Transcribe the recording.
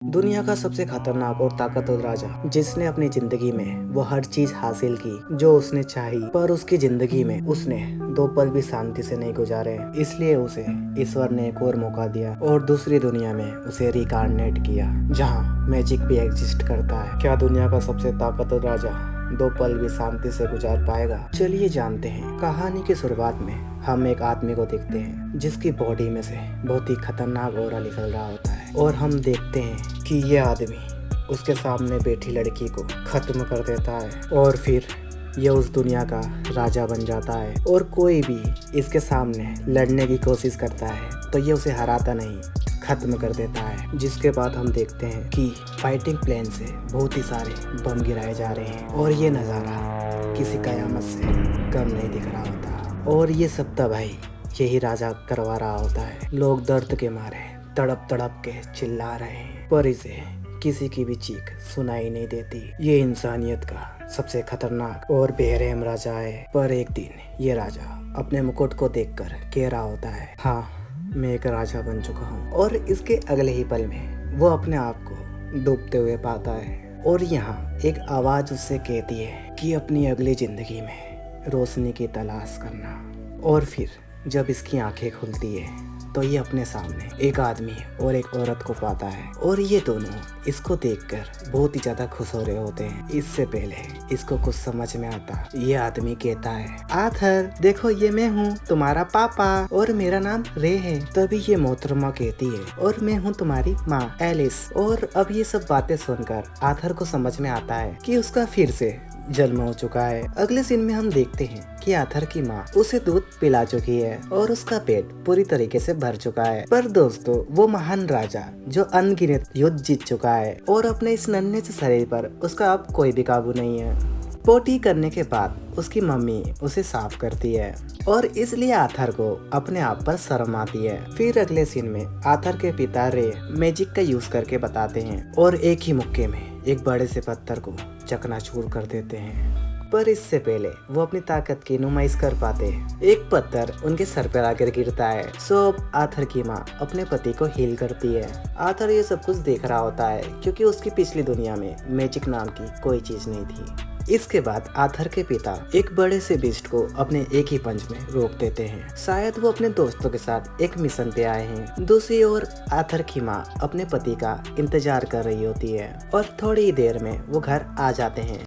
दुनिया का सबसे खतरनाक और ताकतवर राजा, जिसने अपनी जिंदगी में वो हर चीज हासिल की जो उसने चाही, पर उसकी जिंदगी में उसने 2 पल भी शांति से नहीं गुजारे। इसलिए उसे ईश्वर ने एक और मौका दिया और दूसरी दुनिया में उसे रिकार्नेट किया, जहाँ मैजिक भी एग्जिस्ट करता है। क्या दुनिया का सबसे ताकतवर राजा 2 पल भी शांति से गुजार पाएगा? चलिए जानते हैं। कहानी की शुरुआत में हम एक आदमी को देखते हैं जिसकी बॉडी में से बहुत ही खतरनाक ऑरा निकल रहा होता है, और हम देखते हैं कि ये आदमी उसके सामने बैठी लड़की को खत्म कर देता है, और फिर ये उस दुनिया का राजा बन जाता है। और कोई भी इसके सामने लड़ने की कोशिश करता है तो ये उसे हराता नहीं, खत्म कर देता है। जिसके बाद हम देखते हैं कि फाइटिंग प्लेन से बहुत ही सारे बम गिराए जा रहे हैं, और ये नज़ारा किसी कयामत से कम नहीं दिख रहा होता। और ये सब तबाही यही राजा करवा रहा होता है। लोग दर्द के मारे तड़प तड़प के चिल्ला रहे हैं, पर इसे किसी की भी चीख सुनाई नहीं देती। ये इंसानियत का सबसे खतरनाक और बेरहम राजा है। पर एक दिन ये राजा अपने मुकुट को देखकर कह रहा होता है, हाँ, मैं एक राजा बन चुका हूँ। और इसके अगले ही पल में वो अपने आप को डूबते हुए पाता है, और यहाँ एक आवाज उससे कहती है कि अपनी अगली जिंदगी में रोशनी की तलाश करना। और फिर जब इसकी आंखें खुलती है तो ये अपने सामने एक आदमी और एक औरत को पाता है, और ये दोनों इसको देखकर बहुत ही ज्यादा खुश हो रहे होते हैं। इससे पहले इसको कुछ समझ में आता, ये आदमी कहता है, आर्थर देखो, ये मैं हूँ, तुम्हारा पापा, और मेरा नाम रे है। तभी ये मोहतरमा कहती है, और मैं हूँ तुम्हारी माँ एलिस। और अब ये सब बातें सुनकर आर्थर को समझ में आता है कि उसका फिर से जन्म हो चुका है। अगले सीन में हम देखते हैं कि आर्थर की माँ उसे दूध पिला चुकी है और उसका पेट पूरी तरीके से भर चुका है। पर दोस्तों, वो महान राजा जो अनगिनत युद्ध जीत चुका है, और अपने इस नन्हे से शरीर पर उसका अब कोई भी काबू नहीं है। पोटी करने के बाद उसकी मम्मी उसे साफ करती है, और इसलिए आर्थर को अपने आप पर शर्म आती है। फिर अगले सीन में आर्थर के पिता रे मैजिक का यूज करके बताते हैं, और एक ही मुक्के में एक बड़े से पत्थर को चकनाचूर कर देते हैं। पर इससे पहले वो अपनी ताकत की नुमाइश कर पाते हैं, एक पत्थर उनके सर पर आकर गिरता है। सो अब आर्थर की माँ अपने पति को हील करती है। आर्थर ये सब कुछ देख रहा होता है, क्योंकि उसकी पिछली दुनिया में मैजिक नाम की कोई चीज नहीं थी। इसके बाद आर्थर के पिता एक बड़े से बीस्ट को अपने एक ही पंच में रोक देते हैं। शायद वो अपने दोस्तों के साथ एक मिशन पे आए हैं। दूसरी ओर आर्थर की माँ अपने पति का इंतजार कर रही होती है, और थोड़ी ही देर में वो घर आ जाते हैं।